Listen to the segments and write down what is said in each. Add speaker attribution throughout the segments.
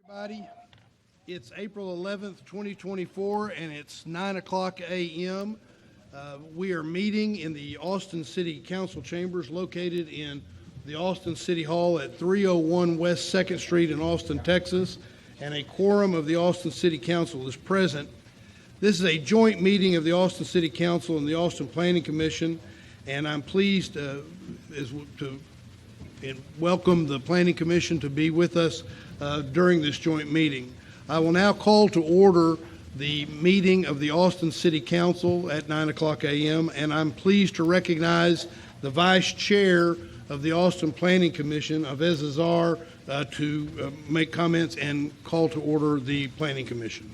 Speaker 1: Everybody, it's April 11th, 2024, and it's 9 o'clock a.m. We are meeting in the Austin City Council chambers located in the Austin City Hall at 301 West 2nd Street in Austin, Texas, and a quorum of the Austin City Council is present. This is a joint meeting of the Austin City Council and the Austin Planning Commission, and I'm pleased to welcome the Planning Commission to be with us during this joint meeting. I will now call to order the meeting of the Austin City Council at 9 o'clock a.m., and I'm pleased to recognize the Vice Chair of the Austin Planning Commission, Avez Azar, to make comments and call to order the Planning Commission.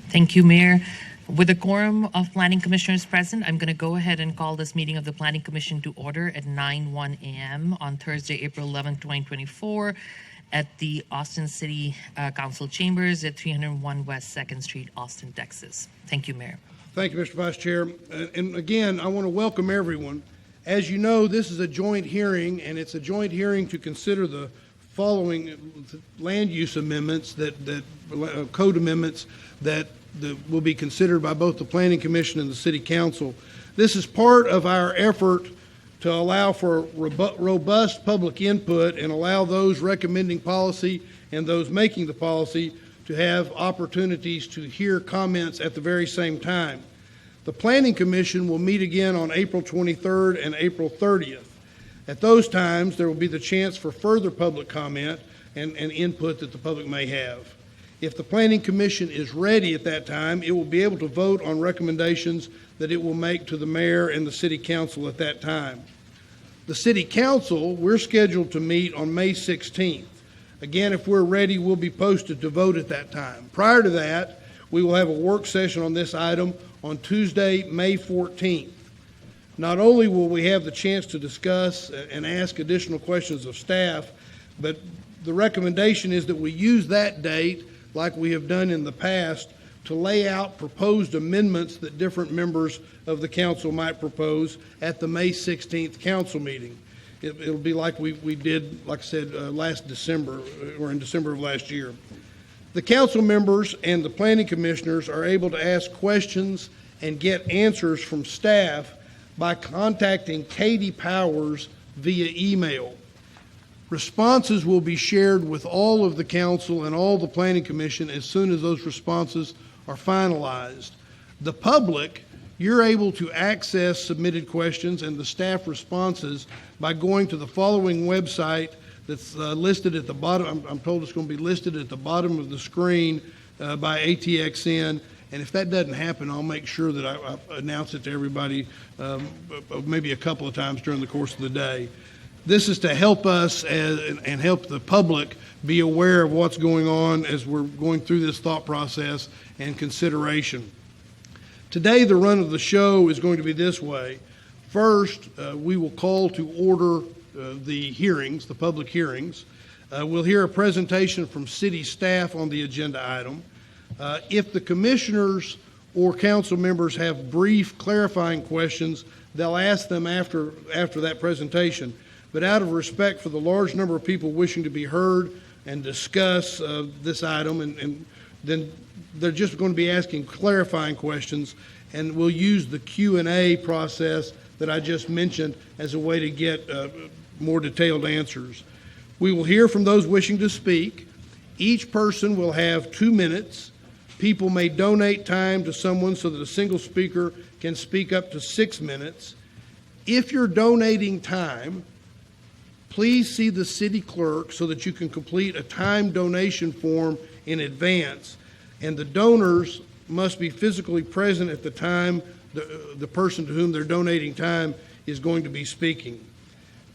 Speaker 2: Thank you, Mayor. With a quorum of Planning Commissioners present, I'm going to go ahead and call this meeting of the Planning Commission to order at 9:01 a.m. on Thursday, April 11, 2024, at the Austin City Council Chambers at 301 West 2nd Street, Austin, Texas. Thank you, Mayor.
Speaker 1: Thank you, Mr. Vice Chair. And again, I want to welcome everyone. As you know, this is a joint hearing, and it's a joint hearing to consider the following land use amendments, code amendments that will be considered by both the Planning Commission and the City Council. This is part of our effort to allow for robust public input and allow those recommending policy and those making the policy to have opportunities to hear comments at the very same time. The Planning Commission will meet again on April 23rd and April 30th. At those times, there will be the chance for further public comment and input that the public may have. If the Planning Commission is ready at that time, it will be able to vote on recommendations that it will make to the Mayor and the City Council at that time. The City Council, we're scheduled to meet on May 16th. Again, if we're ready, we'll be posted to vote at that time. Prior to that, we will have a work session on this item on Tuesday, May 14th. Not only will we have the chance to discuss and ask additional questions of staff, but the recommendation is that we use that date, like we have done in the past, to lay out proposed amendments that different members of the council might propose at the May 16th council meeting. It'll be like we did, like I said, last December, or in December of last year. The council members and the planning commissioners are able to ask questions and get answers from staff by contacting Katie Powers via email. Responses will be shared with all of the council and all the planning commission as soon as those responses are finalized. The public, you're able to access submitted questions and the staff responses by going to the following website that's listed at the bottom. I'm told it's going to be listed at the bottom of the screen by ATXN. And if that doesn't happen, I'll make sure that I announce it to everybody maybe a couple of times during the course of the day. This is to help us and help the public be aware of what's going on as we're going through this thought process and consideration. Today, the run of the show is going to be this way. First, we will call to order the hearings, the public hearings. We'll hear a presentation from city staff on the agenda item. If the commissioners or council members have brief clarifying questions, they'll ask them after that presentation. But out of respect for the large number of people wishing to be heard and discuss this item, and then they're just going to be asking clarifying questions, and we'll use the Q&A process that I just mentioned as a way to get more detailed answers. We will hear from those wishing to speak. Each person will have 2 minutes. People may donate time to someone so that a single speaker can speak up to 6 minutes. If you're donating time, please see the city clerk so that you can complete a time donation form in advance. And the donors must be physically present at the time the person to whom they're donating time is going to be speaking.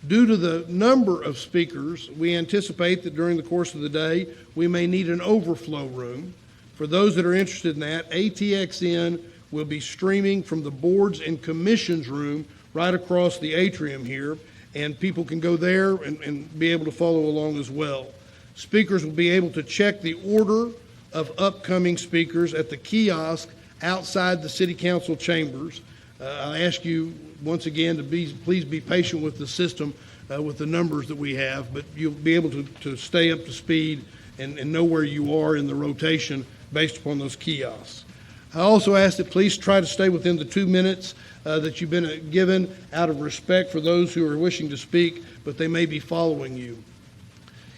Speaker 1: Due to the number of speakers, we anticipate that during the course of the day, we may need an overflow room. For those that are interested in that, ATXN will be streaming from the boards and commissions room right across the atrium here, and people can go there and be able to follow along as well. Speakers will be able to check the order of upcoming speakers at the kiosk outside the City Council chambers. I ask you once again to please be patient with the system with the numbers that we have, but you'll be able to stay up to speed and know where you are in the rotation based upon those kiosks. I also ask that please try to stay within the 2 minutes that you've been given out of respect for those who are wishing to speak, but they may be following you.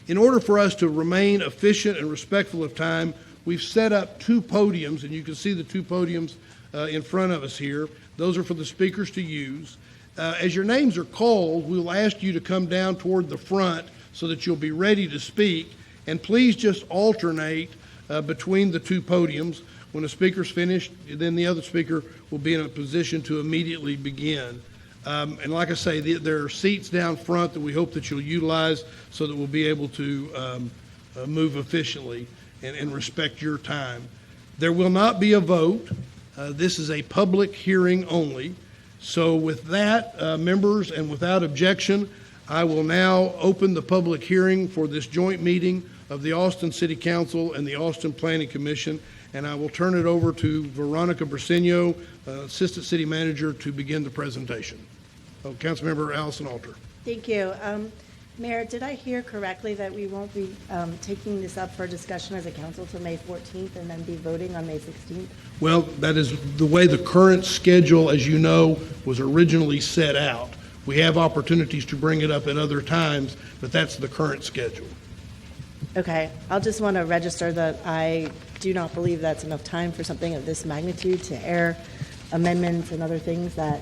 Speaker 1: In order for us to remain efficient and respectful of time, we've set up 2 podiums, and you can see the 2 podiums in front of us here. Those are for the speakers to use. As your names are called, we'll ask you to come down toward the front so that you'll be ready to speak, and please just alternate between the 2 podiums. When a speaker's finished, then the other speaker will be in a position to immediately begin. And like I say, there are seats down front that we hope that you'll utilize so that we'll be able to move efficiently and respect your time. There will not be a vote. This is a public hearing only. So with that, members, and without objection, I will now open the public hearing for this joint meeting of the Austin City Council and the Austin Planning Commission, and I will turn it over to Veronica Briceño, Assistant City Manager, to begin the presentation. Councilmember Allison Alter.
Speaker 3: Thank you. Mayor, did I hear correctly that we won't be taking this up for discussion as a council till May 14th and then be voting on May 16th?
Speaker 1: Well, that is the way the current schedule, as you know, was originally set out. We have opportunities to bring it up at other times, but that's the current schedule.
Speaker 3: Okay. I'll just want to register that I do not believe that's enough time for something of this magnitude to air amendments and other things that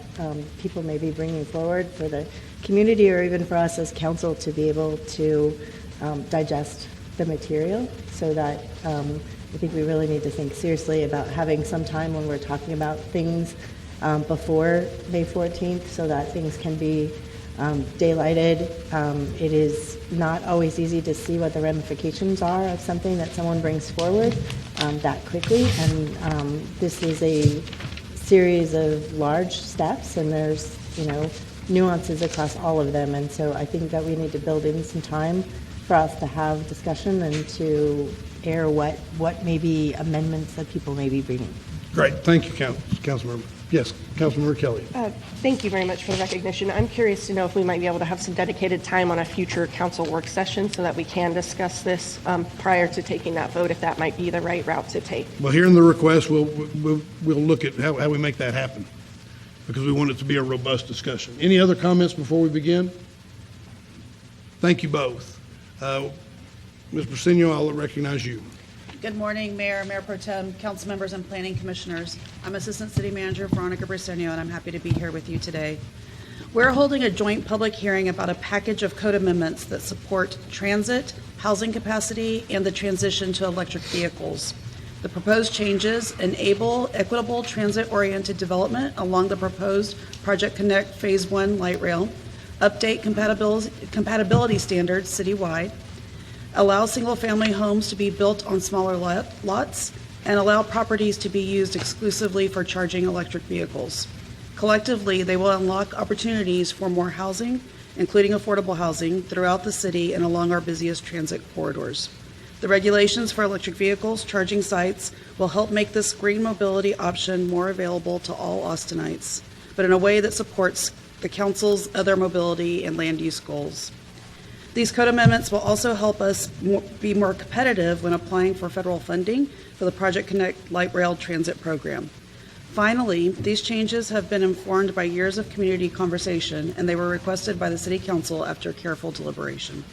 Speaker 3: people may be bringing forward for the community or even for us as council to be able to digest the material, so that I think we really need to think seriously about having some time when we're talking about things before May 14th so that things can be daylighted. It is not always easy to see what the ramifications are of something that someone brings forward that quickly, and this is a series of large steps, and there's nuances across all of them, and so I think that we need to build in some time for us to have discussion and to air what may be amendments that people may be bringing.
Speaker 1: Great, thank you, Councilmember. Yes, Councilmember Kelly.
Speaker 4: Thank you very much for the recognition. I'm curious to know if we might be able to have some dedicated time on a future council work session so that we can discuss this prior to taking that vote, if that might be the right route to take.
Speaker 1: Well, hearing the request, we'll look at how we make that happen, because we want it to be a robust discussion. Any other comments before we begin? Thank you both. Ms. Briceño, I'll recognize you.
Speaker 5: Good morning, Mayor, Mayor Pro Tem, council members, and planning commissioners. I'm Assistant City Manager Veronica Briceño, and I'm happy to be here with you today. We're holding a joint public hearing about a package of code amendments that support transit, housing capacity, and the transition to electric vehicles. The proposed changes enable equitable transit-oriented development along the proposed Project Connect Phase 1 light rail, update compatibility standards citywide, allow single-family homes to be built on smaller lots, and allow properties to be used exclusively for charging electric vehicles. Collectively, they will unlock opportunities for more housing, including affordable housing, throughout the city and along our busiest transit corridors. The regulations for electric vehicles charging sites will help make this green mobility option more available to all Austinites, but in a way that supports the council's other mobility and land use goals. These code amendments will also help us be more competitive when applying for federal funding for the Project Connect Light Rail Transit Program. Finally, these changes have been informed by years of community conversation, and they were requested by the City Council after careful deliberation.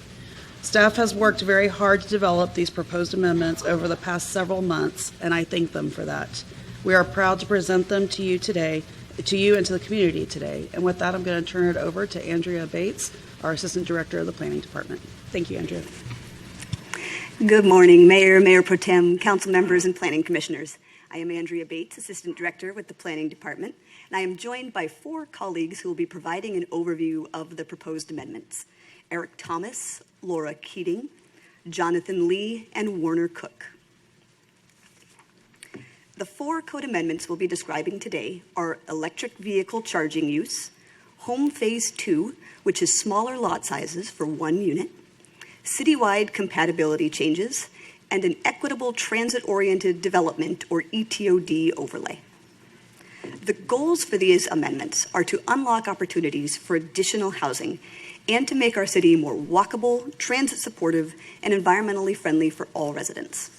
Speaker 5: Staff has worked very hard to develop these proposed amendments over the past several months, and I thank them for that. We are proud to present them to you today, to you and to the community today. And with that, I'm going to turn it over to Andrea Bates, our Assistant Director of the Planning Department. Thank you, Andrea.
Speaker 6: Good morning, Mayor, Mayor Pro Tem, Council members, and Planning Commissioners. I am Andrea Bates, Assistant Director with the Planning Department, and I am joined by 4 colleagues who will be providing an overview of the proposed amendments: Eric Thomas, Laura Keating, Jonathan Lee, and Warner Cook. The 4 code amendments we'll be describing today are electric vehicle charging use, Home Phase 2, which is smaller lot sizes for 1 unit, citywide compatibility changes, and an equitable transit-oriented development, or ETOD, overlay. The goals for these amendments are to unlock opportunities for additional housing and to make our city more walkable, transit supportive, and environmentally friendly for all residents.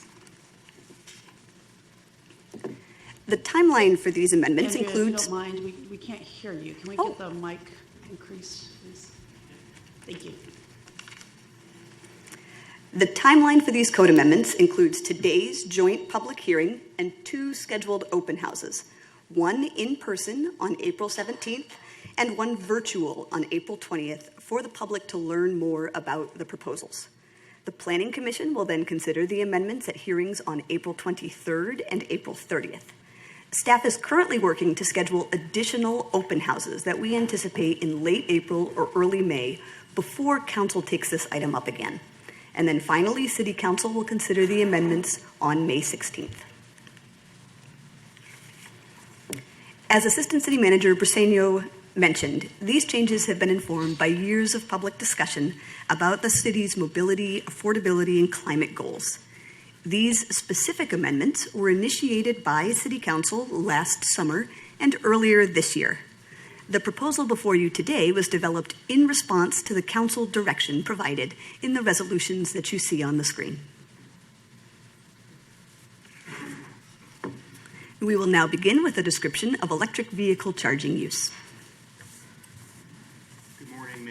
Speaker 6: The timeline for these amendments
Speaker 5: Andrea,
Speaker 6: includes...
Speaker 5: if you don't mind, we can't hear you. Can we
Speaker 6: Oh.
Speaker 5: get the mic increased, please? Thank you.
Speaker 6: The timeline for these code amendments includes today's joint public hearing and 2 scheduled open houses, one in person on April 17th and one virtual on April 20th for the public to learn more about the proposals. The Planning Commission will then consider the amendments at hearings on April 23rd and April 30th. Staff is currently working to schedule additional open houses that we anticipate in late April or early May before Council takes this item up again. And then finally, City Council will consider the amendments on May 16th. As Assistant City Manager Briseño mentioned, these changes have been informed by years of public discussion about the city's mobility, affordability, and climate goals. These specific amendments were initiated by City Council last summer and earlier this year. The proposal before you today was developed in response to the Council direction provided in the resolutions that you see on the screen. We will now begin with a description of electric vehicle charging use.
Speaker 7: Good morning,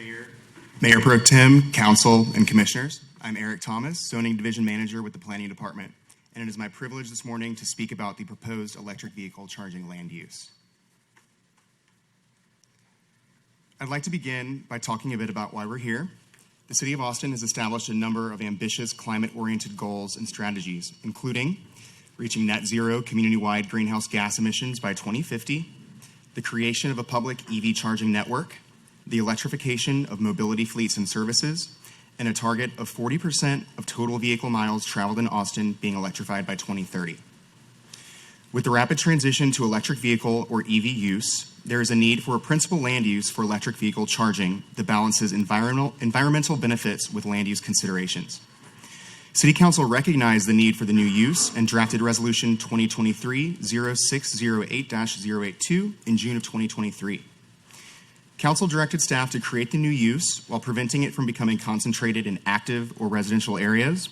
Speaker 7: Mayor Pro Tem, Council, and Commissioners. I'm Eric Thomas, Zoning Division Manager with the Planning Department, and it is my privilege this morning to speak about the proposed electric vehicle charging land use. I'd like to begin by talking a bit about why we're here. The City of Austin has established a number of ambitious climate-oriented goals and strategies, including reaching net zero community-wide greenhouse gas emissions by 2050, the creation of a public EV charging network, the electrification of mobility fleets and services, and a target of 40% of total vehicle miles traveled in Austin being electrified by 2030. With the rapid transition to electric vehicle or EV use, there is a need for a principal land use for electric vehicle charging that balances environmental benefits with land use considerations. City Council recognized the need for the new use and drafted Resolution 2023-0608-082 in June of 2023. Council directed staff to create the new use while preventing it from becoming concentrated in active or residential areas,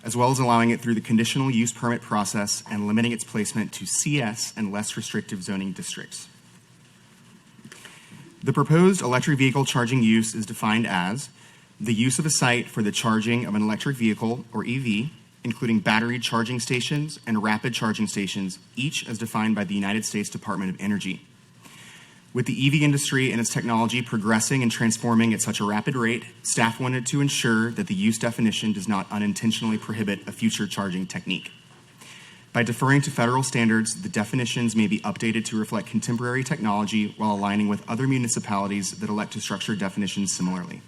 Speaker 7: as well as allowing it through the conditional use permit process and limiting its placement to CS and less restrictive zoning districts. The proposed electric vehicle charging use is defined as the use of a site for the charging of an electric vehicle or EV, including battery charging stations and rapid charging stations, each as defined by the United States Department of Energy. With the EV industry and its technology progressing and transforming at such a rapid rate, staff wanted to ensure that the use definition does not unintentionally prohibit a future charging technique. By deferring to federal standards, the definitions may be updated to reflect contemporary technology while aligning with other municipalities that elect to structure definitions similarly.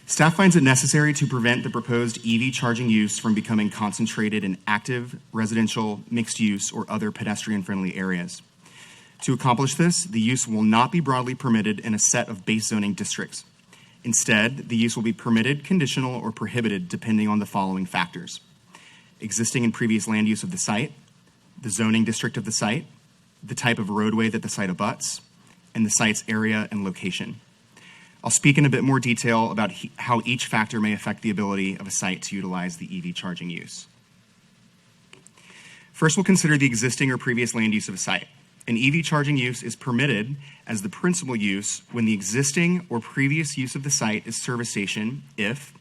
Speaker 7: Staff finds it necessary to prevent the proposed EV charging use from becoming concentrated in active, residential, mixed use, or other pedestrian-friendly areas. To accomplish this, the use will not be broadly permitted in a set of base zoning districts. Instead, the use will be permitted, conditional, or prohibited depending on the following factors: existing and previous land use of the site, the zoning district of the site, the type of roadway that the site abuts, and the site's area and location. I'll speak in a bit more detail about how each factor may affect the ability of a site to utilize the EV charging use. First, we'll consider the existing or previous land use of a site. An EV charging use is permitted as the principal use when the existing or previous use of the site is service station if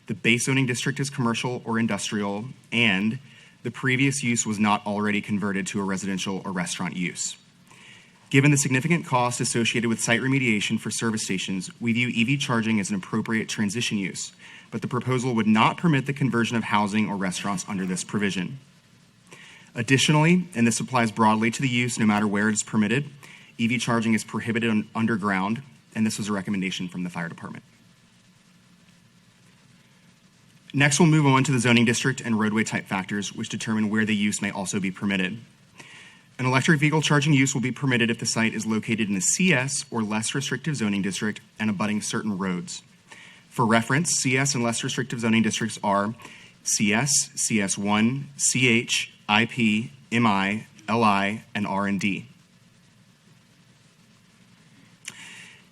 Speaker 7: the base zoning district is commercial or industrial and the previous use was not already converted to a residential or restaurant use. Given the significant cost associated with site remediation for service stations, we view EV charging as an appropriate transition use, but the proposal would not permit the conversion of housing or restaurants under this provision. Additionally, and this applies broadly to the use no matter where it is permitted, EV charging is prohibited underground, and this was a recommendation from the fire department. Next, we'll move on to the zoning district and roadway type factors, which determine where the use may also be permitted. An electric vehicle charging use will be permitted if the site is located in a CS or less restrictive zoning district and abutting certain roads. For reference, CS and less restrictive zoning districts are CS, CS1, CH, IP, MI, LI, and R&D.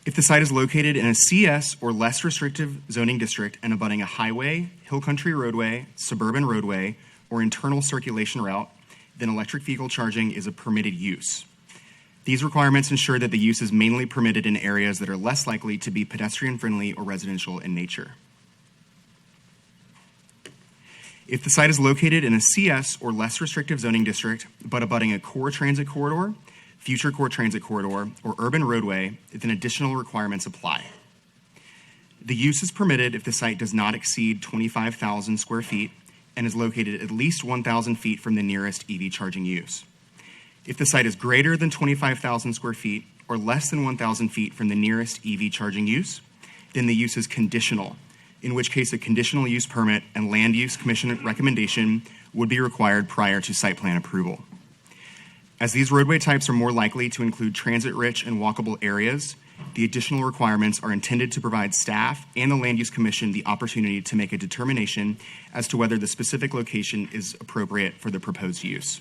Speaker 7: If the site is located in a CS or less restrictive zoning district and abutting a highway, hill country roadway, suburban roadway, or internal circulation route, then electric vehicle charging is a permitted use. These requirements ensure that the use is mainly permitted in areas that are less likely to be pedestrian-friendly or residential in nature. If the site is located in a CS or less restrictive zoning district, but abutting a core transit corridor, future core transit corridor, or urban roadway, then additional requirements apply. The use is permitted if the site does not exceed 25,000 square feet and is located at least 1,000 feet from the nearest EV charging use. If the site is greater than 25,000 square feet or less than 1,000 feet from the nearest EV charging use, then the use is conditional, in which case a conditional use permit and land use commission recommendation would be required prior to site plan approval. As these roadway types are more likely to include transit-rich and walkable areas, the additional requirements are intended to provide staff and the Land Use Commission the opportunity to make a determination as to whether the specific location is appropriate for the proposed use.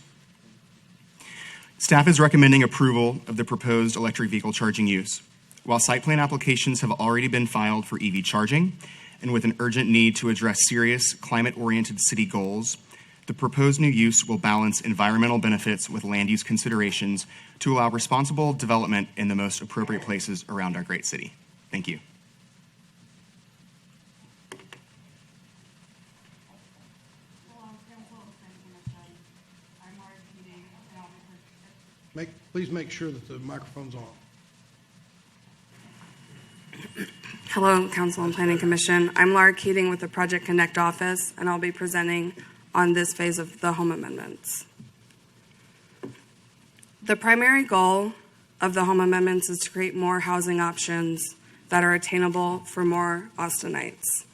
Speaker 7: Staff is recommending approval of the proposed electric vehicle charging use. While site plan applications have already been filed for EV charging, and with an urgent need to address serious climate-oriented city goals, the proposed new use will balance environmental benefits with land use considerations to allow responsible development in the most appropriate places around our great city. Thank you.
Speaker 1: Please make sure that the microphone's on.
Speaker 8: Hello, Council and Planning Commission. I'm Laura Keating with the Project Connect office, and I'll be presenting on this phase of the home amendments. The primary goal of the home amendments is to create more housing options that are attainable for more Austinites.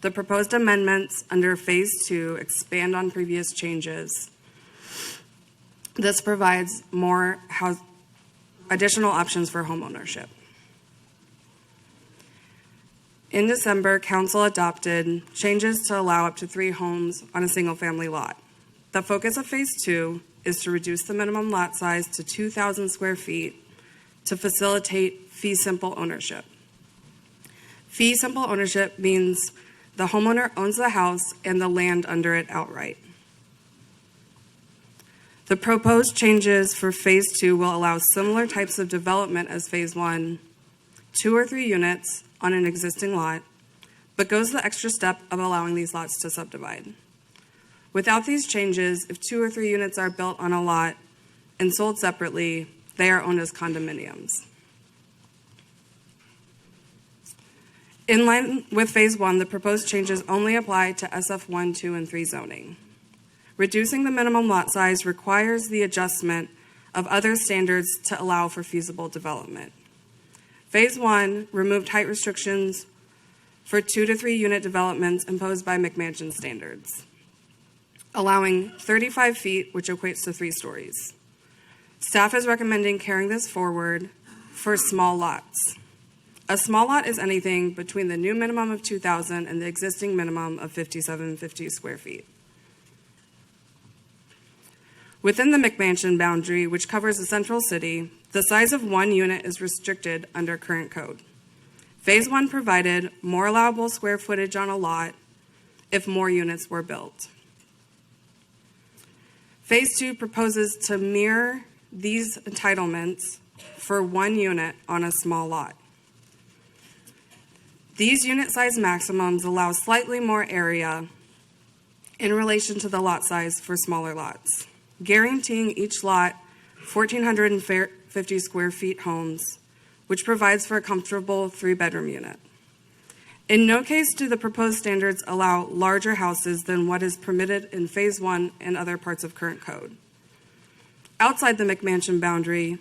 Speaker 8: The proposed amendments under Phase 2 expand on previous changes. This provides more additional options for homeownership. In December, Council adopted changes to allow up to 3 homes on a single-family lot. The focus of Phase 2 is to reduce the minimum lot size to 2,000 square feet to facilitate fee-simple ownership. Fee-simple ownership means the homeowner owns the house and the land under it outright. The proposed changes for Phase 2 will allow similar types of development as Phase 1, 2 or 3 units on an existing lot, but goes the extra step of allowing these lots to subdivide. Without these changes, if 2 or 3 units are built on a lot and sold separately, they are owned as condominiums. In line with Phase 1, the proposed changes only apply to SF 1, 2, and 3 zoning. Reducing the minimum lot size requires the adjustment of other standards to allow for feasible development. Phase 1 removed height restrictions for 2 to 3 unit developments imposed by McMansion standards, allowing 35 feet, which equates to 3 stories. Staff is recommending carrying this forward for small lots. A small lot is anything between the new minimum of 2,000 and the existing minimum of 5,750 square feet. Within the McMansion boundary, which covers the central city, the size of 1 unit is restricted under current code. Phase 1 provided more allowable square footage on a lot if more units were built. Phase 2 proposes to mirror these entitlements for 1 unit on a small lot. These unit size maximums allow slightly more area in relation to the lot size for smaller lots, guaranteeing each lot 1,450 square feet homes, which provides for a comfortable 3-bedroom unit. In no case do the proposed standards allow larger houses than what is permitted in Phase 1 and other parts of current code. Outside the McMansion boundary,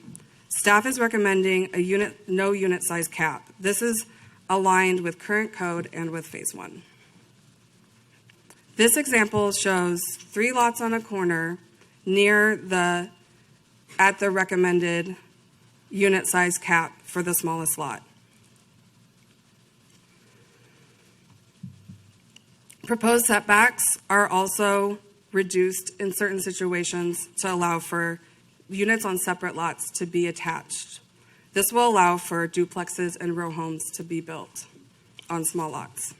Speaker 8: staff is recommending a no unit size cap. This is aligned with current code and with Phase 1. This example shows 3 lots on a corner at the recommended unit size cap for the smallest lot. Proposed setbacks are also reduced in certain situations to allow for units on separate lots to be attached. This will allow for duplexes and row homes to be built on small lots.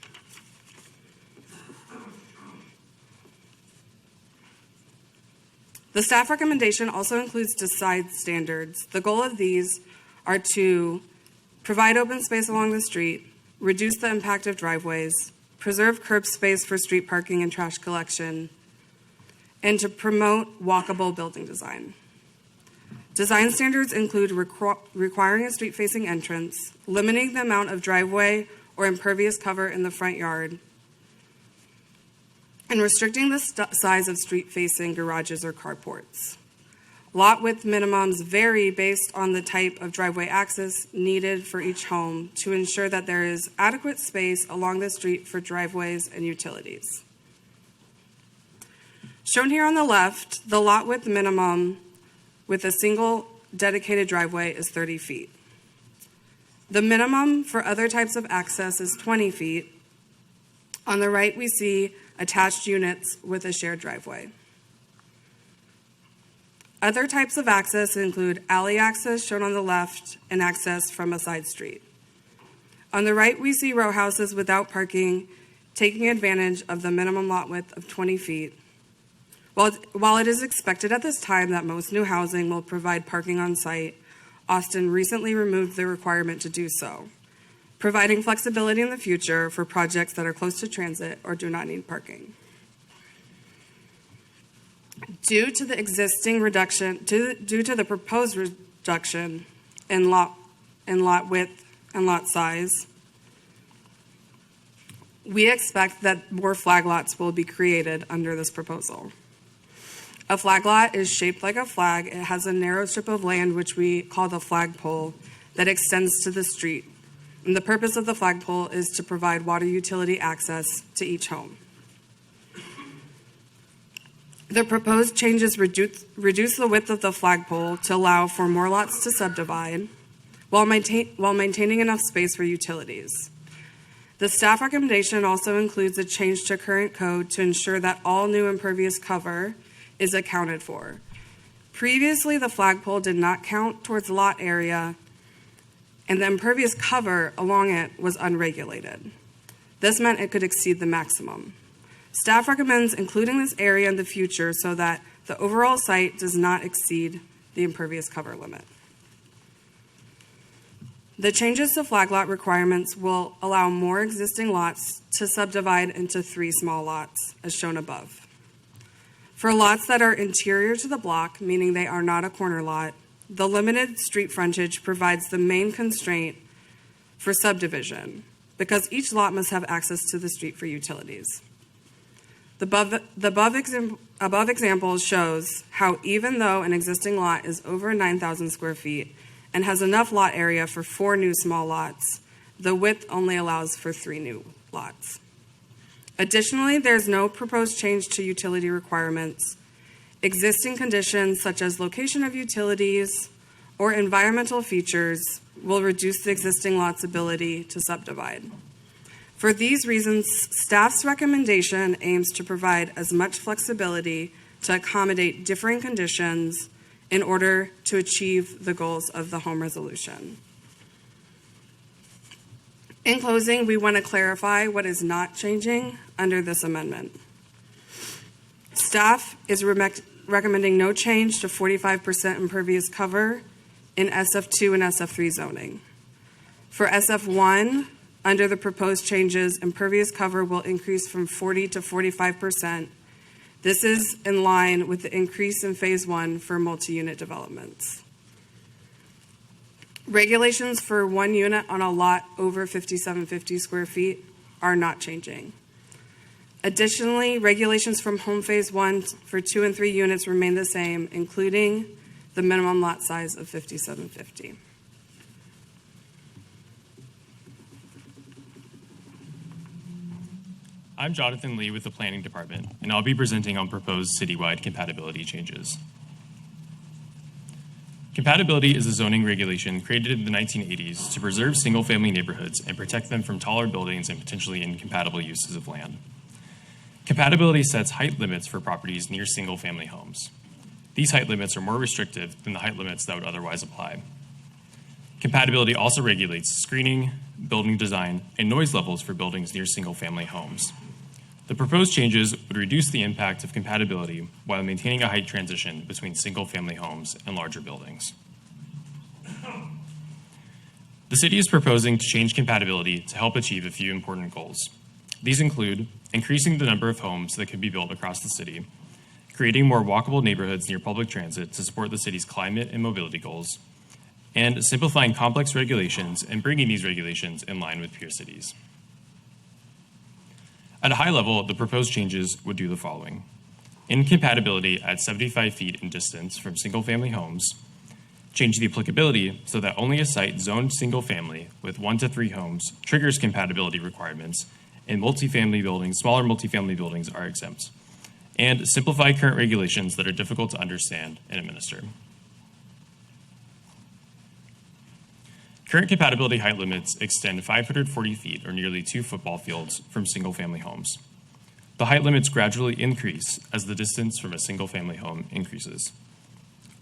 Speaker 8: The staff recommendation also includes design standards. The goal of these are to provide open space along the street, reduce the impact of driveways, preserve curb space for street parking and trash collection, and to promote walkable building design. Design standards include requiring a street-facing entrance, limiting the amount of driveway or impervious cover in the front yard, and restricting the size of street-facing garages or carports. Lot width minimums vary based on the type of driveway access needed for each home to ensure that there is adequate space along the street for driveways and utilities. Shown here on the left, the lot width minimum with a single dedicated driveway is 30 feet. The minimum for other types of access is 20 feet. On the right, we see attached units with a shared driveway. Other types of access include alley access, shown on the left, and access from a side street. On the right, we see row houses without parking, taking advantage of the minimum lot width of 20 feet. While it is expected at this time that most new housing will provide parking on site, Austin recently removed the requirement to do so, providing flexibility in the future for projects that are close to transit or do not need parking. Due to the proposed reduction in lot width and lot size, we expect that more flag lots will be created under this proposal. A flag lot is shaped like a flag. It has a narrow strip of land, which we call the flagpole, that extends to the street. And the purpose of the flagpole is to provide water utility access to each home. The proposed changes reduce the width of the flagpole to allow for more lots to subdivide while maintaining enough space for utilities. The staff recommendation also includes a change to current code to ensure that all new impervious cover is accounted for. Previously, the flagpole did not count towards lot area, and the impervious cover along it was unregulated. This meant it could exceed the maximum. Staff recommends including this area in the future so that the overall site does not exceed the impervious cover limit. The changes to flag lot requirements will allow more existing lots to subdivide into 3 small lots, as shown above. For lots that are interior to the block, meaning they are not a corner lot, the limited street frontage provides the main constraint for subdivision because each lot must have access to the street for utilities. The above example shows how even though an existing lot is over 9,000 square feet and has enough lot area for 4 new small lots, the width only allows for 3 new lots. Additionally, there's no proposed change to utility requirements. Existing conditions such as location of utilities or environmental features will reduce the existing lot's ability to subdivide. For these reasons, staff's recommendation aims to provide as much flexibility to accommodate differing conditions in order to achieve the goals of the home resolution. In closing, we want to clarify what is not changing under this amendment. Staff is recommending no change to 45% impervious cover in SF2 and SF3 zoning. For SF1, under the proposed changes, impervious cover will increase from 40 to 45%. This is in line with the increase in Phase 1 for multi-unit developments. Regulations for 1 unit on a lot over 5,750 square feet are not changing. Additionally, regulations from home phase 1 for 2 and 3 units remain the same, including the minimum lot size of 5,750.
Speaker 9: I'm Jonathan Lee with the Planning Department, and I'll be presenting on proposed citywide compatibility changes. Compatibility is a zoning regulation created in the 1980s to preserve single-family neighborhoods and protect them from taller buildings and potentially incompatible uses of land. Compatibility sets height limits for properties near single-family homes. These height limits are more restrictive than the height limits that would otherwise apply. Compatibility also regulates screening, building design, and noise levels for buildings near single-family homes. The proposed changes would reduce the impact of compatibility while maintaining a height transition between single-family homes and larger buildings. The city is proposing to change compatibility to help achieve a few important goals. These include increasing the number of homes that can be built across the city, creating more walkable neighborhoods near public transit to support the city's climate and mobility goals, and simplifying complex regulations and bringing these regulations in line with peer cities. At a high level, the proposed changes would do the following: incompatibility at 75 feet in distance from single-family homes, change the applicability so that only a site zoned single-family with 1 to 3 homes triggers compatibility requirements, and multifamily buildings, smaller multifamily buildings are exempt, and simplify current regulations that are difficult to understand and administer. Current compatibility height limits extend 540 feet, or nearly 2 football fields, from single-family homes. The height limits gradually increase as the distance from a single-family home increases.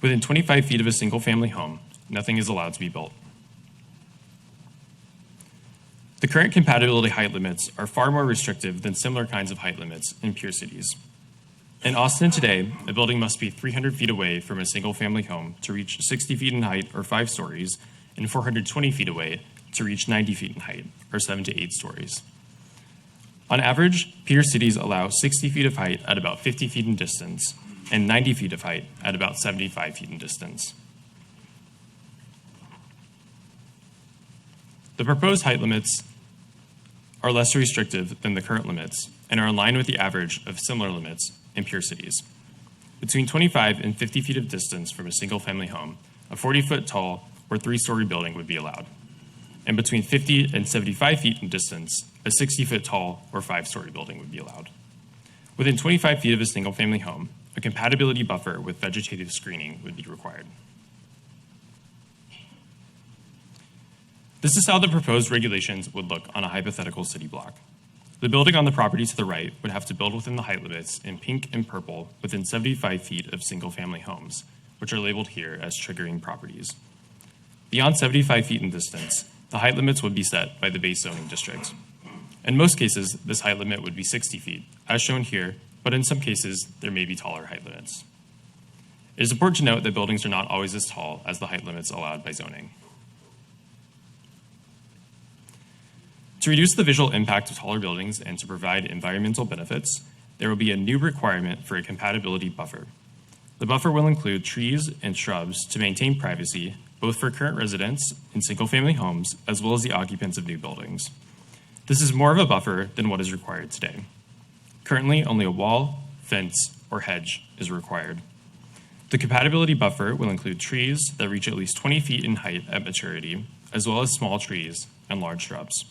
Speaker 9: Within 25 feet of a single-family home, nothing is allowed to be built. The current compatibility height limits are far more restrictive than similar kinds of height limits in peer cities. In Austin today, a building must be 300 feet away from a single-family home to reach 60 feet in height, or 5 stories, and 420 feet away to reach 90 feet in height, or 7 to 8 stories. On average, peer cities allow 60 feet of height at about 50 feet in distance, and 90 feet of height at about 75 feet in distance. The proposed height limits are less restrictive than the current limits and are in line with the average of similar limits in peer cities. Between 25 and 50 feet of distance from a single-family home, a 40-foot tall or 3-story building would be allowed. And between 50 and 75 feet in distance, a 60-foot tall or 5-story building would be allowed. Within 25 feet of a single-family home, a compatibility buffer with vegetative screening would be required. This is how the proposed regulations would look on a hypothetical city block. The building on the property to the right would have to build within the height limits in pink and purple within 75 feet of single-family homes, which are labeled here as triggering properties. Beyond 75 feet in distance, the height limits would be set by the base zoning district. In most cases, this height limit would be 60 feet, as shown here, but in some cases, there may be taller height limits. It is important to note that buildings are not always as tall as the height limits allowed by zoning. To reduce the visual impact of taller buildings and to provide environmental benefits, there will be a new requirement for a compatibility buffer. The buffer will include trees and shrubs to maintain privacy, both for current residents in single-family homes as well as the occupants of new buildings. This is more of a buffer than what is required today. Currently, only a wall, fence, or hedge is required. The compatibility buffer will include trees that reach at least 20 feet in height at maturity, as well as small trees and large shrubs.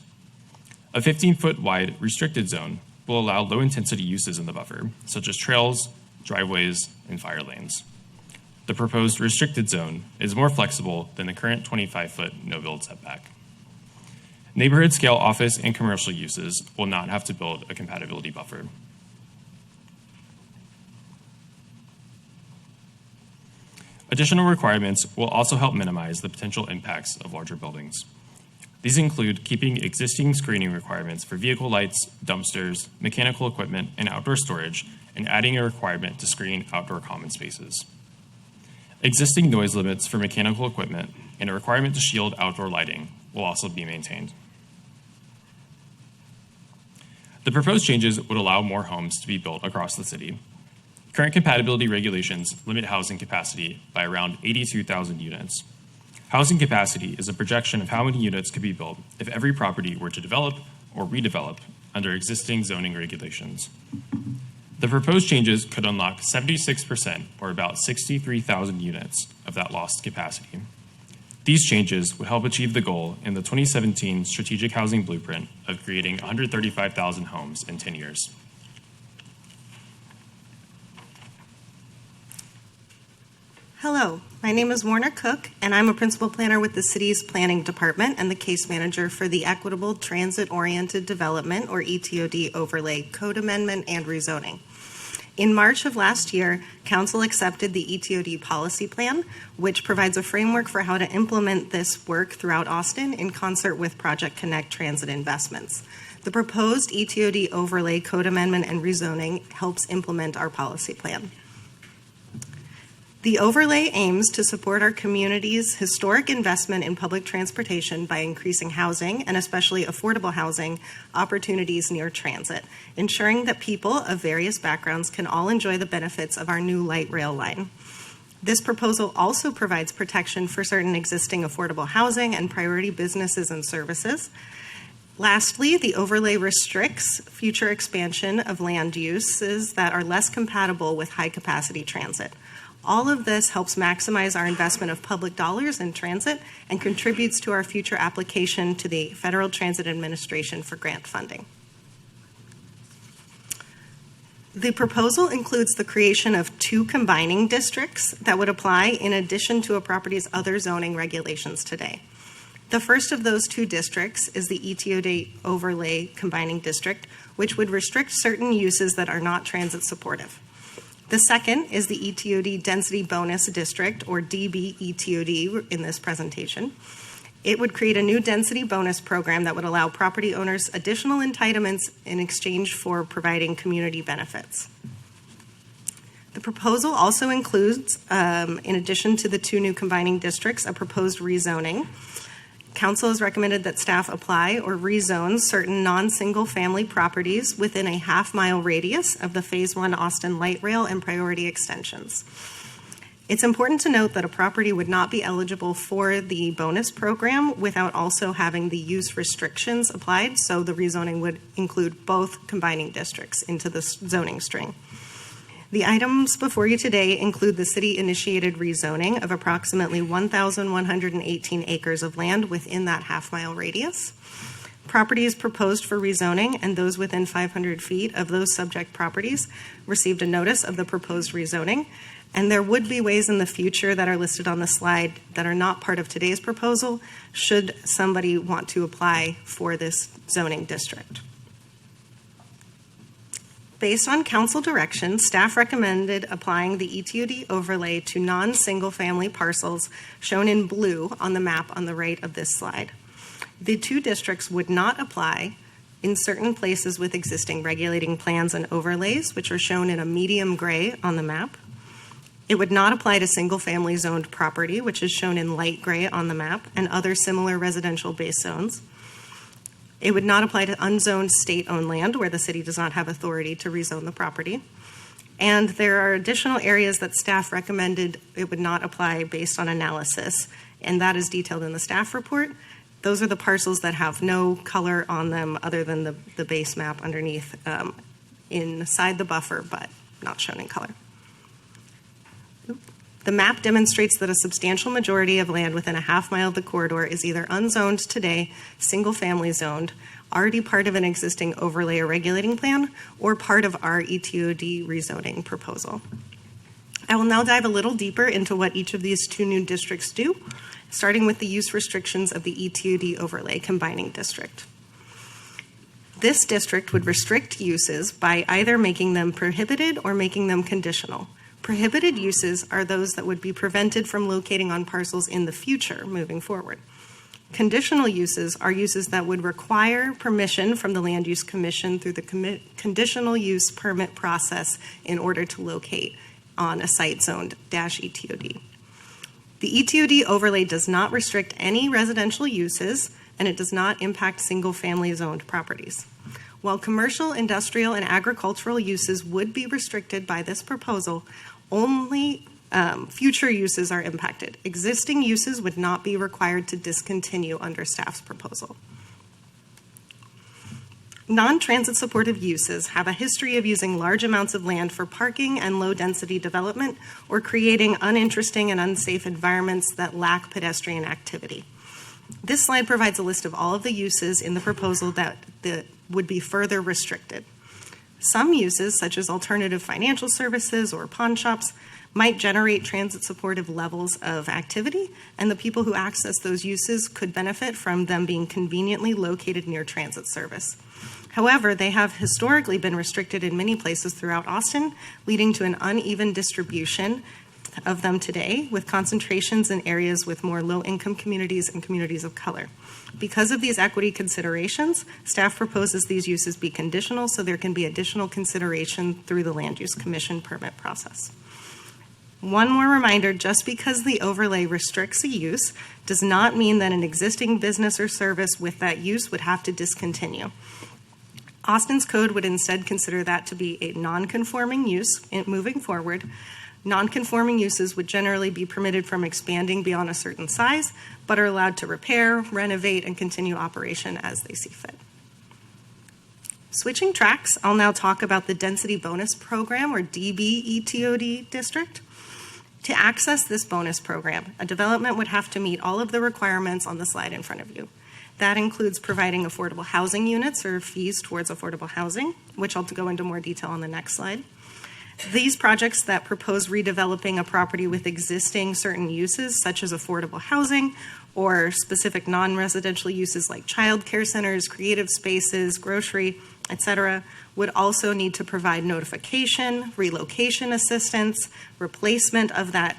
Speaker 9: A 15-foot wide restricted zone will allow low-intensity uses in the buffer, such as trails, driveways, and fire lanes. The proposed restricted zone is more flexible than the current 25-foot no-build setback. Neighborhood-scale office and commercial uses will not have to build a compatibility buffer. Additional requirements will also help minimize the potential impacts of larger buildings. These include keeping existing screening requirements for vehicle lights, dumpsters, mechanical equipment, and outdoor storage, and adding a requirement to screen outdoor common spaces. Existing noise limits for mechanical equipment and a requirement to shield outdoor lighting will also be maintained. The proposed changes would allow more homes to be built across the city. Current compatibility regulations limit housing capacity by around 82,000 units. Housing capacity is a projection of how many units could be built if every property were to develop or redevelop under existing zoning regulations. The proposed changes could unlock 76%, or about 63,000 units, of that lost capacity. These changes would help achieve the goal in the 2017 Strategic Housing Blueprint of creating 135,000 homes in 10 years.
Speaker 10: Hello, my name is Warner Cook, and I'm a principal planner with the city's planning department and the case manager for the Equitable Transit-Oriented Development, or ETOD, overlay code amendment and rezoning. In March of last year, Council accepted the ETOD policy plan, which provides a framework for how to implement this work throughout Austin in concert with Project Connect Transit investments. The proposed ETOD overlay code amendment and rezoning helps implement our policy plan. The overlay aims to support our community's historic investment in public transportation by increasing housing, and especially affordable housing, opportunities near transit, ensuring that people of various backgrounds can all enjoy the benefits of our new light rail line. This proposal also provides protection for certain existing affordable housing and priority businesses and services. Lastly, the overlay restricts future expansion of land uses that are less compatible with high-capacity transit. All of this helps maximize our investment of public dollars in transit and contributes to our future application to the Federal Transit Administration for grant funding. The proposal includes the creation of 2 combining districts that would apply in addition to a property's other zoning regulations today. The first of those 2 districts is the ETOD overlay combining district, which would restrict certain uses that are not transit supportive. The second is the ETOD Density Bonus District, or DBETOD in this presentation. It would create a new density bonus program that would allow property owners additional entitlements in exchange for providing community benefits. The proposal also includes, in addition to the 2 new combining districts, a proposed rezoning. Council has recommended that staff apply or rezone certain non-single family properties within a half-mile radius of the Phase 1 Austin light rail and priority extensions. It's important to note that a property would not be eligible for the bonus program without also having the use restrictions applied, so the rezoning would include both combining districts into the zoning string. The items before you today include the city-initiated rezoning of approximately 1,118 acres of land within that half-mile radius. Properties proposed for rezoning and those within 500 feet of those subject properties received a notice of the proposed rezoning, and there would be ways in the future that are listed on the slide that are not part of today's proposal should somebody want to apply for this zoning district. Based on council direction, staff recommended applying the ETOD overlay to non-single-family parcels shown in blue on the map on the right of this slide. The 2 districts would not apply in certain places with existing regulating plans and overlays, which are shown in a medium gray on the map. It would not apply to single-family zoned property, which is shown in light gray on the map, and other similar residential base zones. It would not apply to unzoned state-owned land where the city does not have authority to rezone the property. And there are additional areas that staff recommended it would not apply based on analysis, and that is detailed in the staff report. Those are the parcels that have no color on them other than the base map underneath inside the buffer, but not shown in color. The map demonstrates that a substantial majority of land within a half-mile of the corridor is either unzoned today, single-family zoned, already part of an existing overlay or regulating plan, or part of our ETOD rezoning proposal. I will now dive a little deeper into what each of these 2 new districts do, starting with the use restrictions of the ETOD overlay combining district. This district would restrict uses by either making them prohibited or making them conditional. Prohibited uses are those that would be prevented from locating on parcels in the future moving forward. Conditional uses are uses that would require permission from the Land Use Commission through the conditional use permit process in order to locate on a site zoned -ETOD. The ETOD overlay does not restrict any residential uses, and it does not impact single-family zoned properties. While commercial, industrial, and agricultural uses would be restricted by this proposal, only future uses are impacted. Existing uses would not be required to discontinue under staff's proposal. Non-transit supportive uses have a history of using large amounts of land for parking and low-density development or creating uninteresting and unsafe environments that lack pedestrian activity. This slide provides a list of all of the uses in the proposal that would be further restricted. Some uses, such as alternative financial services or pawn shops, might generate transit-supportive levels of activity, and the people who access those uses could benefit from them being conveniently located near transit service. However, they have historically been restricted in many places throughout Austin, leading to an uneven distribution of them today, with concentrations in areas with more low-income communities and communities of color. Because of these equity considerations, staff proposes these uses be conditional so there can be additional consideration through the Land Use Commission permit process. One more reminder, just because the overlay restricts a use does not mean that an existing business or service with that use would have to discontinue. Austin's code would instead consider that to be a non-conforming use moving forward. Non-conforming uses would generally be permitted from expanding beyond a certain size, but are allowed to repair, renovate, and continue operation as they see fit. Switching tracks, I'll now talk about the Density Bonus Program, or DBETOD district. To access this bonus program, a development would have to meet all of the requirements on the slide in front of you. That includes providing affordable housing units or fees towards affordable housing, which I'll go into more detail on the next slide. These projects that propose redeveloping a property with existing certain uses, such as affordable housing or specific non-residential uses like child care centers, creative spaces, grocery, etc., would also need to provide notification, relocation assistance, replacement of that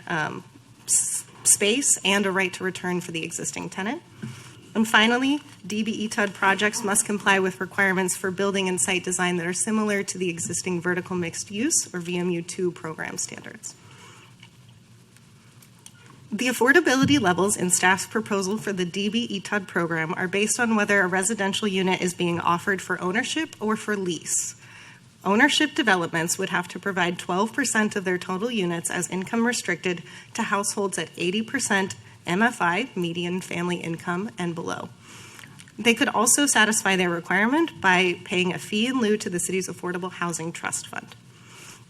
Speaker 10: space, and a right to return for the existing tenant. And finally, DBETOD projects must comply with requirements for building and site design that are similar to the existing vertical mixed use, or VMU2 program standards. The affordability levels in staff's proposal for the DBETOD program are based on whether a residential unit is being offered for ownership or for lease. Ownership developments would have to provide 12% of their total units as income restricted to households at 80% MFI, median family income, and below. They could also satisfy their requirement by paying a fee in lieu to the city's Affordable Housing Trust Fund.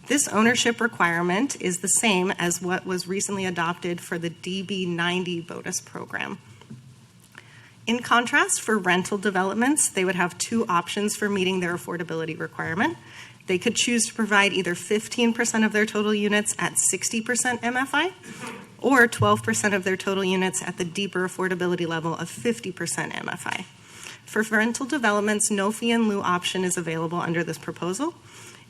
Speaker 10: This ownership requirement is the same as what was recently adopted for the DB90 bonus program. In contrast, for rental developments, they would have two options for meeting their affordability requirement. They could choose to provide either 15% of their total units at 60% MFI, or 12% of their total units at the deeper affordability level of 50% MFI. For rental developments, no fee in lieu option is available under this proposal.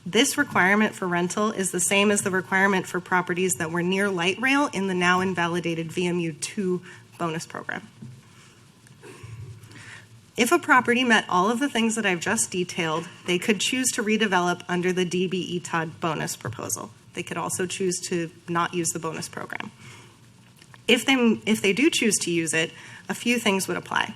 Speaker 10: This requirement for rental is the same as the requirement for properties that were near light rail in the now invalidated VMU2 bonus program. If a property met all of the things that I've just detailed, they could choose to redevelop under the DBETOD bonus proposal. They could also choose to not use the bonus program. If they do choose to use it, a few things would apply.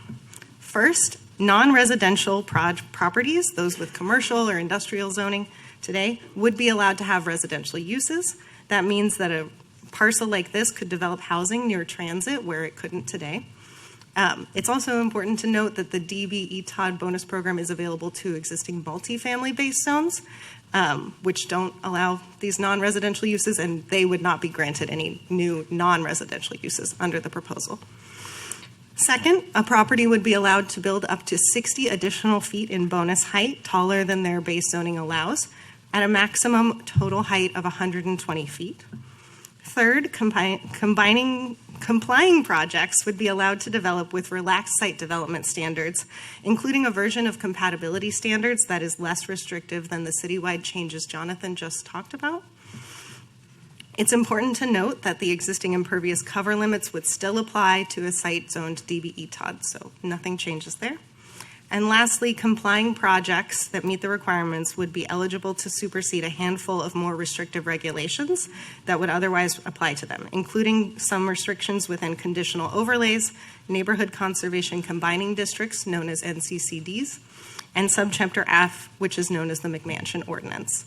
Speaker 10: First, non-residential properties, those with commercial or industrial zoning today, would be allowed to have residential uses. That means that a parcel like this could develop housing near transit where it couldn't today. It's also important to note that the DBETOD bonus program is available to existing multifamily-based zones, which don't allow these non-residential uses, and they would not be granted any new non-residential uses under the proposal. Second, a property would be allowed to build up to 60 additional feet in bonus height, taller than their base zoning allows, at a maximum total height of 120 feet. Third, complying projects would be allowed to develop with relaxed site development standards, including a version of compatibility standards that is less restrictive than the citywide changes Jonathan just talked about. It's important to note that the existing impervious cover limits would still apply to a site zoned DBETOD, so nothing changes there. And lastly, complying projects that meet the requirements would be eligible to supersede a handful of more restrictive regulations that would otherwise apply to them, including some restrictions within conditional overlays, neighborhood conservation combining districts, known as NCCDs, and subchapter F, which is known as the McMansion Ordinance.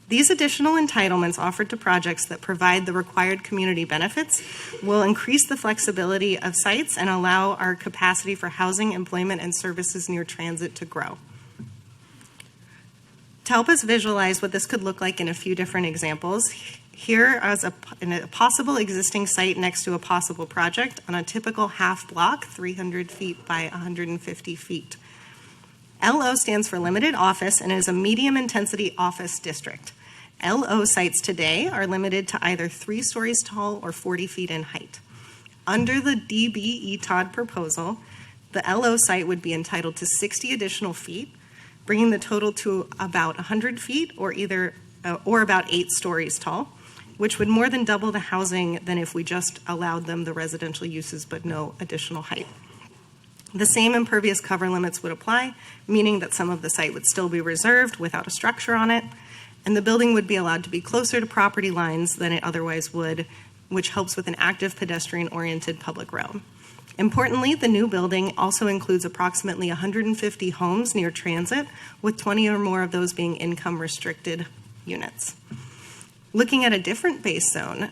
Speaker 10: These additional entitlements offered to projects that provide the required community benefits will increase the flexibility of sites and allow our capacity for housing, employment, and services near transit to grow. To help us visualize what this could look like in a few different examples, here is a possible existing site next to a possible project on a typical half block, 300 feet by 150 feet. LO stands for limited office and is a medium intensity office district. LO sites today are limited to either 3 stories tall or 40 feet in height. Under the DB-ETOD proposal, the LO site would be entitled to 60 additional feet, bringing the total to about 100 feet or about 8 stories tall, which would more than double the housing than if we just allowed them the residential uses but no additional height. The same impervious cover limits would apply, meaning that some of the site would still be reserved without a structure on it, and the building would be allowed to be closer to property lines than it otherwise would, which helps with an active pedestrian-oriented public realm. Importantly, the new building also includes approximately 150 homes near transit, with 20 or more of those being income-restricted units. Looking at a different base zone,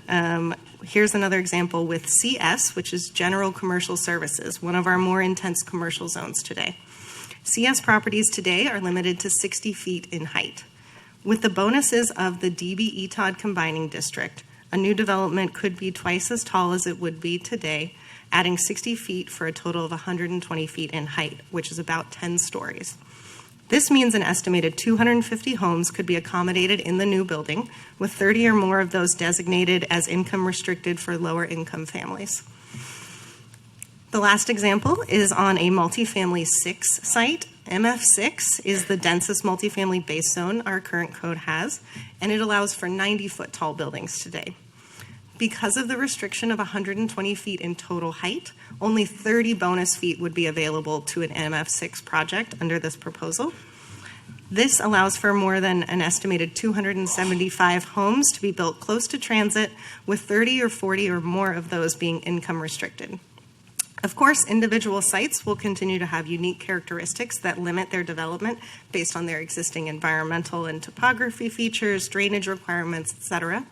Speaker 10: here's another example with CS, which is General Commercial Services, one of our more intense commercial zones today. CS properties today are limited to 60 feet in height. With the bonuses of the DB-ETOD combining district, a new development could be twice as tall as it would be today, adding 60 feet for a total of 120 feet in height, which is about 10 stories. This means an estimated 250 homes could be accommodated in the new building, with 30 or more of those designated as income restricted for lower income families. The last example is on a multifamily 6 site. MF6 is the densest multifamily base zone our current code has, and it allows for 90-foot tall buildings today. Because of the restriction of 120 feet in total height, only 30 bonus feet would be available to an MF6 project under this proposal. This allows for more than an estimated 275 homes to be built close to transit, with 30 or 40 or more of those being income restricted. Of course, individual sites will continue to have unique characteristics that limit their development based on their existing environmental and topography features, drainage requirements, etc.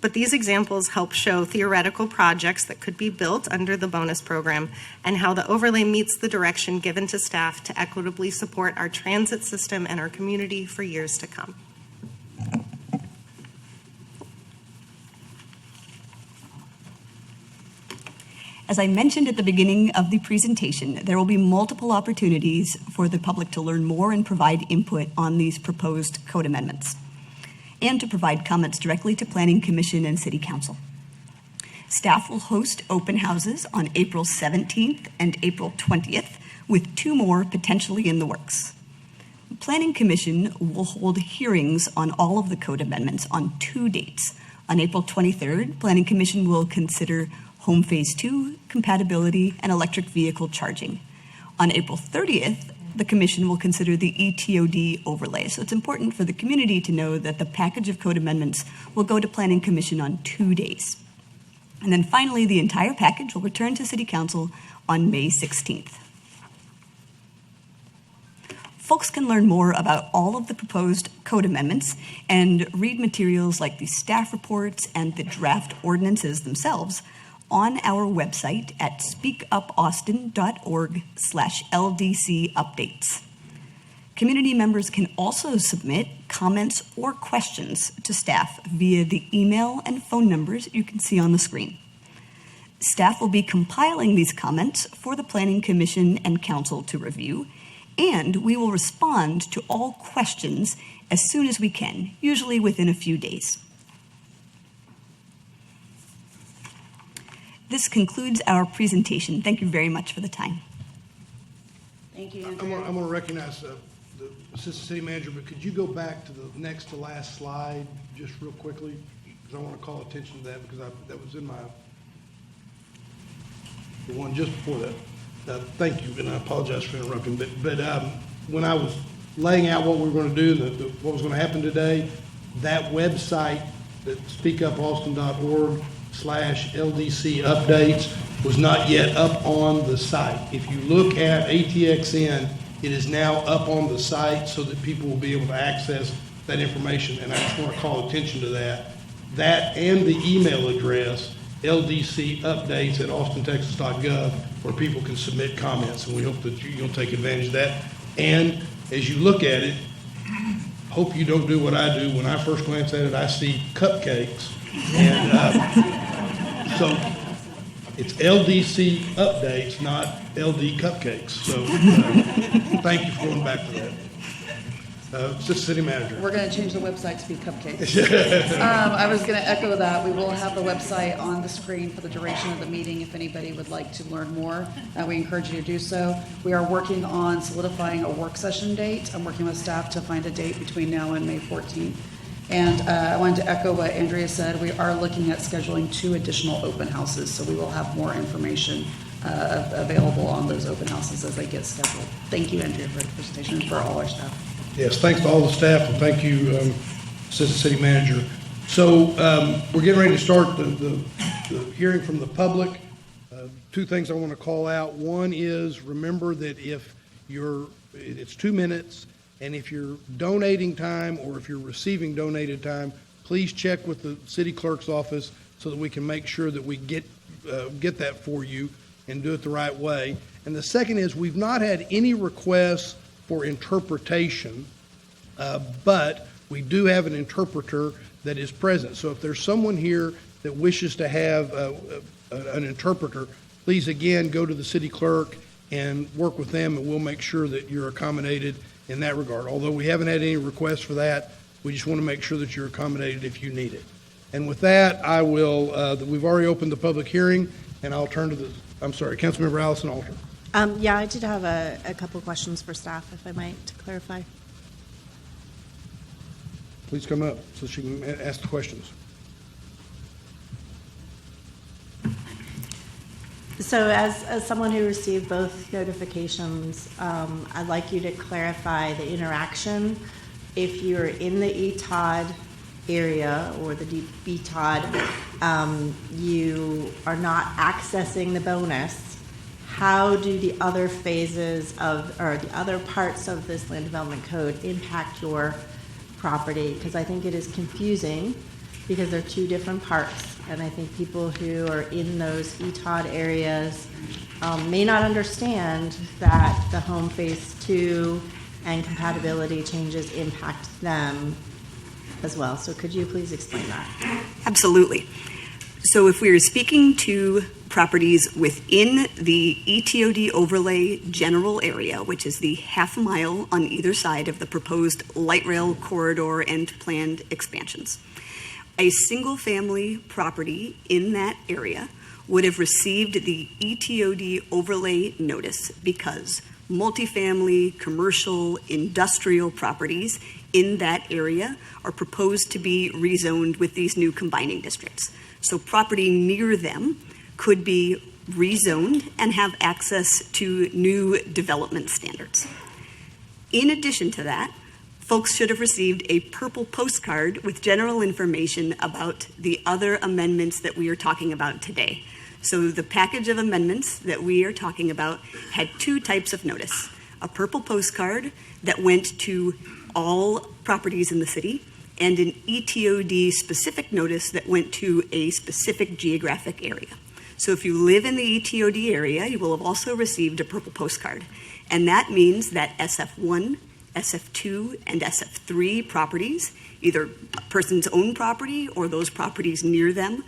Speaker 10: But these examples help show theoretical projects that could be built under the bonus program and how the overlay meets the direction given to staff to equitably support our transit system and our community for years to come.
Speaker 6: As I mentioned at the beginning of the presentation, there will be multiple opportunities for the public to learn more and provide input on these proposed code amendments, and to provide comments directly to Planning Commission and City Council. Staff will host open houses on April 17th and April 20th, with 2 more potentially in the works. Planning Commission will hold hearings on all of the code amendments on 2 dates. On April 23rd, Planning Commission will consider Home Phase 2, compatibility, and electric vehicle charging. On April 30th, the Commission will consider the ETOD overlay. So it's important for the community to know that the package of code amendments will go to Planning Commission on 2 days. And then finally, the entire package will return to City Council on May 16th. Folks can learn more about all of the proposed code amendments and read materials like the staff reports and the draft ordinances themselves on our website at speakupaustin.org/LDC updates. Community members can also submit comments or questions to staff via the email and phone numbers you can see on the screen. Staff will be compiling these comments for the Planning Commission and Council to review, and we will respond to all questions as soon as we can, usually within a few days. This concludes our presentation. Thank you very much for the time.
Speaker 5: Thank you,
Speaker 1: I'm
Speaker 5: Andrea.
Speaker 1: going to recognize the Assistant City Manager, but could you go back to the next to last slide just real quickly? Because I want to call attention to that, because that was in the one just before that. Thank you, and I apologize for interrupting. But when I was laying out what we were going to do, what was going to happen today, that website, that speakupaustin.org/LDC updates, was not yet up on the site. If you look at ATXN, it is now up on the site so that people will be able to access that information. And I just want to call attention to that. That and the email address, ldcupdates@austintexas.gov, where people can submit comments. And we hope that you'll take advantage of that. And as you look at it, hope you don't do what I do. When I first glance at it, I see cupcakes. And so it's LDC updates, not LD cupcakes. So thank you for going back to that. Assistant City Manager.
Speaker 5: We're going to change the website to be Cupcakes. I was going to echo that. We will have the website on the screen for the duration of the meeting if anybody would like to learn more. We encourage you to do so. We are working on solidifying a work session date. I'm working with staff to find a date between now and May 14th. And I wanted to echo what Andrea said. We are looking at scheduling 2 additional open houses, so we will have more information available on those open houses as they get scheduled. Thank you, Andrea, for the presentation and for all our staff.
Speaker 1: Yes, thanks to all the staff, and thank you, Assistant City Manager. So we're getting ready to start the hearing from the public. 2 things I want to call out. One is, remember that if it's 2 minutes, and if you're donating time or if you're receiving donated time, please check with the city clerk's office so that we can make sure that we get that for you and do it the right way. And the second is, we've not had any requests for interpretation, but we do have an interpreter that is present. So if there's someone here that wishes to have an interpreter, please again go to the city clerk and work with them, and we'll make sure that you're accommodated in that regard. Although we haven't had any requests for that, we just want to make sure that you're accommodated if you need it. And with that, I will, we've already opened the public hearing, and I'll turn to Councilmember Allison Alter.
Speaker 3: Yeah, I did have a couple questions for staff, if I might, to clarify.
Speaker 1: Please come up so she can ask the questions.
Speaker 3: So as someone who received both notifications, I'd like you to clarify the interaction. If you're in the ETOD area or the BTOD, you are not accessing the bonus. How do the other phases or the other parts of this land development code impact your property? Because I think it is confusing because they're 2 different parts. And I think people who are in those ETOD areas may not understand that the home phase 2 and compatibility changes impact them as well. So could you please explain that?
Speaker 6: Absolutely. So if we are speaking to properties within the ETOD overlay general area, which is the half mile on either side of the proposed light rail corridor and planned expansions, a single family property in that area would have received the ETOD overlay notice because multifamily, commercial, industrial properties in that area are proposed to be rezoned with these new combining districts. So property near them could be rezoned and have access to new development standards. In addition to that, folks should have received a purple postcard with general information about the other amendments that we are talking about today. So the package of amendments that we are talking about had 2 types of notice. A purple postcard that went to all properties in the city, and an ETOD specific notice that went to a specific geographic area. So if you live in the ETOD area, you will have also received a purple postcard. And that means that SF1, SF2, and SF3 properties, either a person's own property or those properties near them,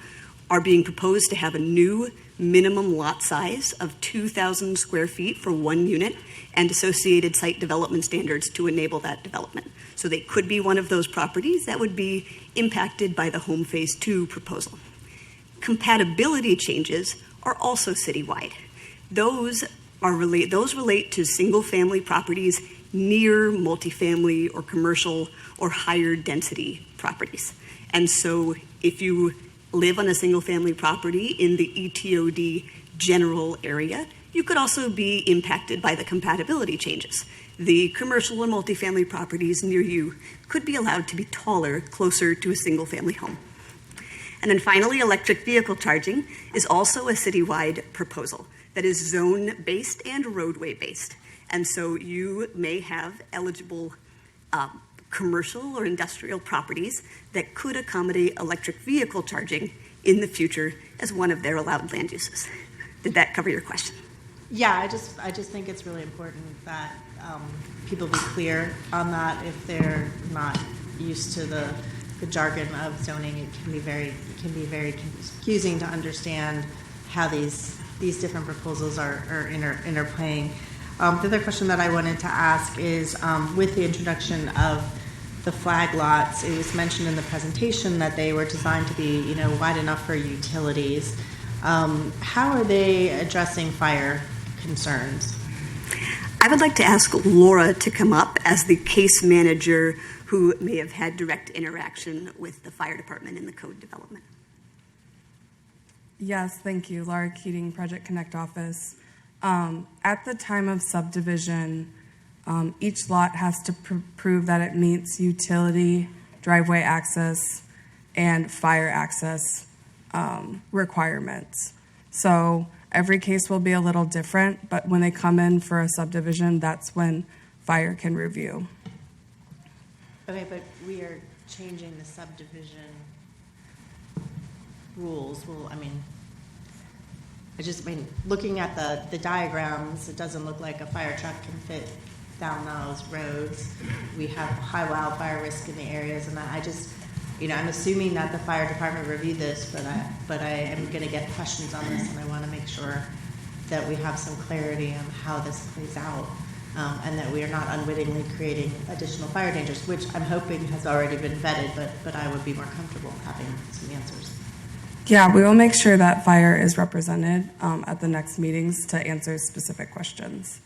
Speaker 6: are being proposed to have a new minimum lot size of 2,000 square feet for 1 unit and associated site development standards to enable that development. So they could be one of those properties that would be impacted by the home phase 2 proposal. Compatibility changes are also citywide. Those relate to single family properties near multifamily or commercial or higher density properties. And so if you live on a single family property in the ETOD general area, you could also be impacted by the compatibility changes. The commercial and multifamily properties near you could be allowed to be taller, closer to a single family home. And then finally, electric vehicle charging is also a citywide proposal that is zone-based and roadway-based. And so you may have eligible commercial or industrial properties that could accommodate electric vehicle charging in the future as one of their allowed land uses. Did that cover your question?
Speaker 3: Yeah, I just think it's really important that people be clear on that. If they're not used to the jargon of zoning, it can be very confusing to understand how these different proposals are interplaying.
Speaker 11: The other question that I wanted to ask is, with the introduction of the flag lots, it was mentioned in the presentation that they were designed to be, wide enough for utilities. How are they addressing fire concerns?
Speaker 6: I would like to ask Laura to come up as the case manager who may have had direct interaction with the fire department in the code development.
Speaker 8: Yes, thank you. Laura Keating, Project Connect office. At the time of subdivision, each lot has to prove that it meets utility, driveway access, and fire access requirements. So every case will be a little different, but when they come in for a subdivision, that's when fire can review.
Speaker 3: Okay, but we are changing the subdivision rules. Well, looking at the diagrams, it doesn't look like a fire truck can fit down those roads. We have high wildfire risk in the areas, and I'm assuming that the fire department reviewed this, but I am going to get questions on this, and I want to make sure that we have some clarity on how this plays out, and that we are not unwittingly creating additional fire dangers, which I'm hoping has already been vetted, but I would be more comfortable having some answers.
Speaker 8: Yeah, we will make sure that fire is represented at the next meetings to answer specific questions.